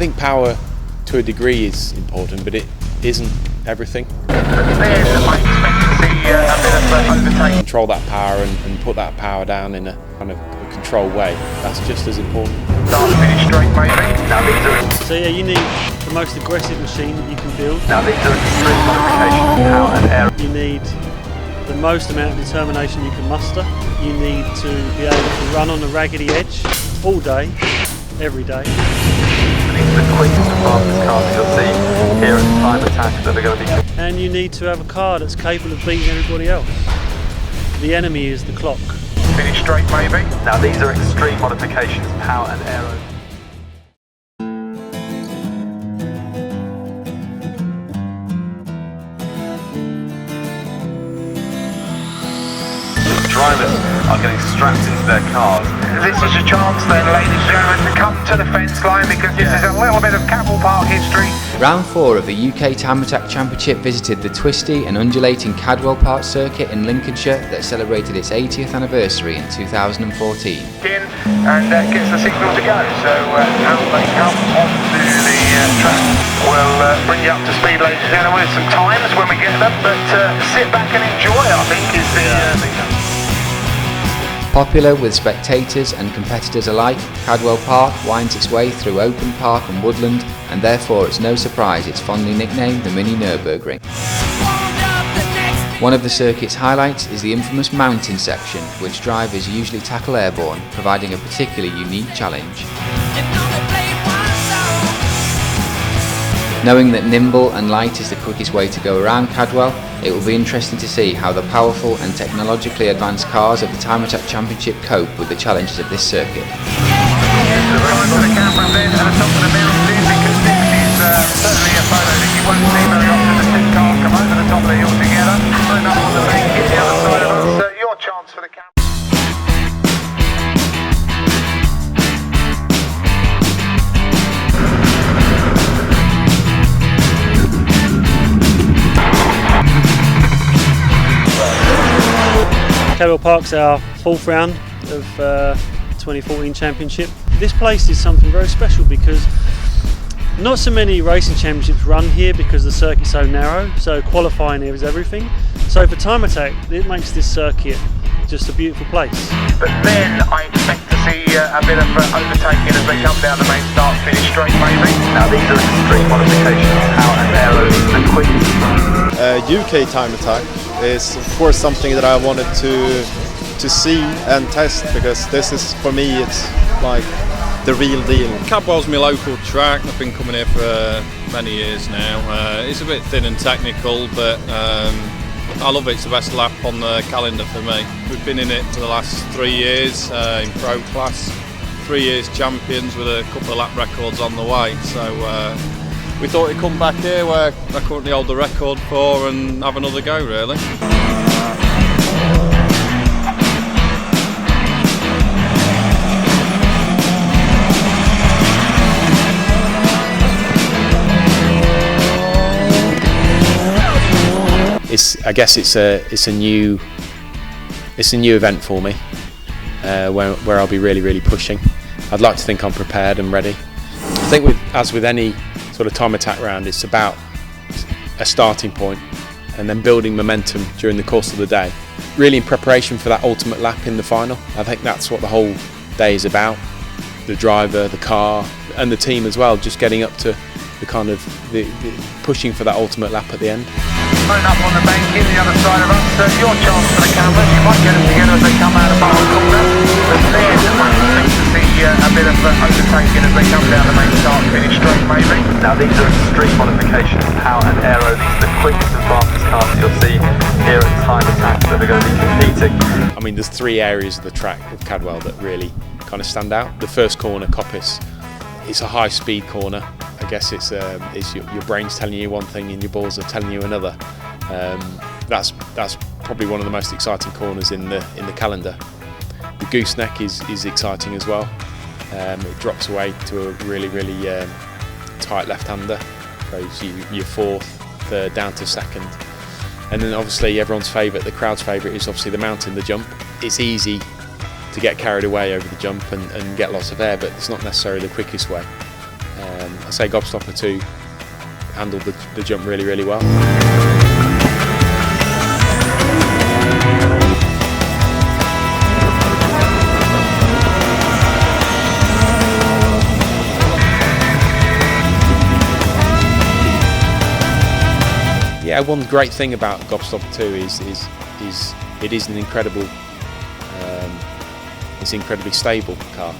think power to a degree is important, but it isn't everything. Control that power and put that power down in a kind of a controlled way. That's just as important. So yeah, you need the most aggressive machine that you can build. You need the most amount of determination you can muster. You need to be able to run on the raggedy edge all day, every day. And you need to have a car that's capable of beating everybody else. The enemy is the clock. Finish straight maybe. Now these are extreme modifications, power and aero. Drivers are getting strapped into their cars. This is your chance then, ladies and gentlemen, to come to the fence line because this is a little bit of Cadwell Park history. Round 4 of the UK Time Attack Championship visited the twisty and undulating Cadwell Park circuit in Lincolnshire that celebrated its 80th anniversary in 2014. And gets the signal to go, so now they come onto the track. We'll bring you up to speed, ladies and gentlemen, with some times when we get them, but sit back and enjoy, I think, is the thing. Popular with spectators and competitors alike, Cadwell Park winds its way through open park and woodland, and therefore it's no surprise it's fondly nicknamed the Mini Nürburgring. One of the circuit's highlights is the infamous mountain section, which drivers usually tackle airborne, providing a particularly unique challenge. Knowing that nimble and light is the quickest way to go around Cadwell, it will be interesting to see how the powerful and technologically advanced cars of the Time Attack Championship cope with the challenges of this circuit. Certainly a photo that you won't see very often. The two cars come over the top of the hill together, turn up on the bank, hit the other side of us. Your chance for the camera. Cadwell Park's our 4th round of 2014 championship. This place is something very special because not so many racing championships run here because the circuit's so narrow, so qualifying here is everything. So for Time Attack, it makes this circuit just a beautiful place. But then I expect to see a bit of overtaking as they come down the main start finish straight maybe. Now these are extreme modifications, power and aero, and quick. UK Time Attack is of course something that I wanted to see and test, because this is, for me, it's like the real deal. Cadwell's my local track. I've been coming here for many years now. It's a bit thin and technical, but I love it. It's the best lap on the calendar for me. We've been in it for the last 3 years in pro class, 3 years champions with a couple of lap records on the way. So we thought we'd come back here where I currently hold the record for and have another go really. I guess it's a new event for me, where I'll be really pushing. I'd like to think I'm prepared and ready. I think as with any sort of Time Attack round, it's about a starting point and then building momentum during the course of the day. Really in preparation for that ultimate lap in the final. I think that's what the whole day is about. The driver, the car and the team as well, just getting up to the kind of the pushing for that ultimate lap at the end. Phone up on the bank in the other side of us. Your chance for the cameras. You might get them together as they come out of the corner. But then I expect to see a bit of overtaking as they come down the main start finish straight maybe. Now these are extreme modifications, power and aero. These are the quickest and fastest cars that you'll see here at Time Attack that are going to be competing. I mean, there's 3 areas of the track of Cadwell that really kind of stand out. The first corner, Coppice, it's a high speed corner. I guess it's your brain's telling you one thing and your balls are telling you another. That's probably one of the most exciting corners in the calendar. The gooseneck is exciting as well. It drops away to a really tight left-hander. Goes your 4th, 3rd down to 2nd, and then obviously everyone's favourite, the crowd's favourite, is obviously the mountain, the jump. It's easy to get carried away over the jump and get lots of air, but it's not necessarily the quickest way. I say Gobstopper 2 handled the jump really, really well. Yeah, one great thing about Gobstopper 2 is it is an incredible, it's an incredibly stable car,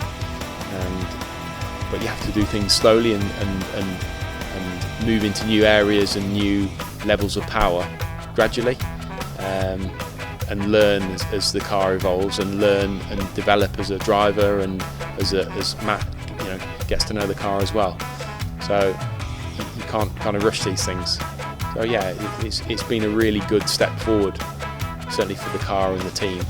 but you have to do things slowly and move into new areas and new levels of power gradually, and learn as the car evolves, and learn and develop as a driver, and as Matt, gets to know the car as well. So you can't kind of rush these things. So yeah, it's been a really good step forward, certainly for the car and the team.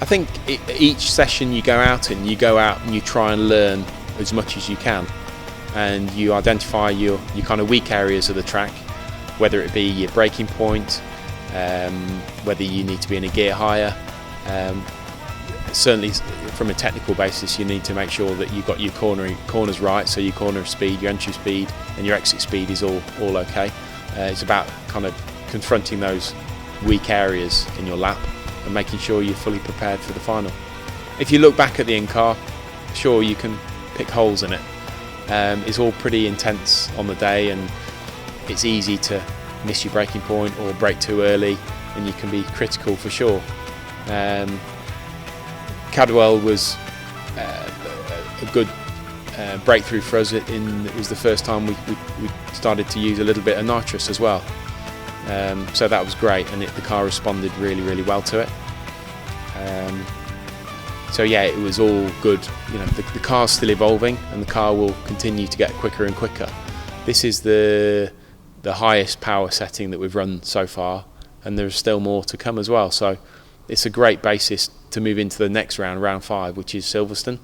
I think each session you go out and you try and learn as much as you can, and you identify your kind of weak areas of the track, whether it be your braking point, whether you need to be in a gear higher. Certainly from a technical basis, you need to make sure that you've got your corners right, so your corner speed, your entry speed and your exit speed is all okay. It's about kind of confronting those weak areas in your lap and making sure you're fully prepared for the final. If you look back at the in-car, sure, you can pick holes in it. It's all pretty intense on the day, and it's easy to miss your braking point or brake too early, and you can be critical for sure. Cadwell was a good breakthrough for us. It was the first time we started to use a little bit of nitrous as well, so that was great, and the car responded really, really well to it. So yeah, it was all good. The car's still evolving, and the car will continue to get quicker and quicker. This is the highest power setting that we've run so far, and there's still more to come as well. So it's a great basis to move into the next round, round 5, which is Silverstone.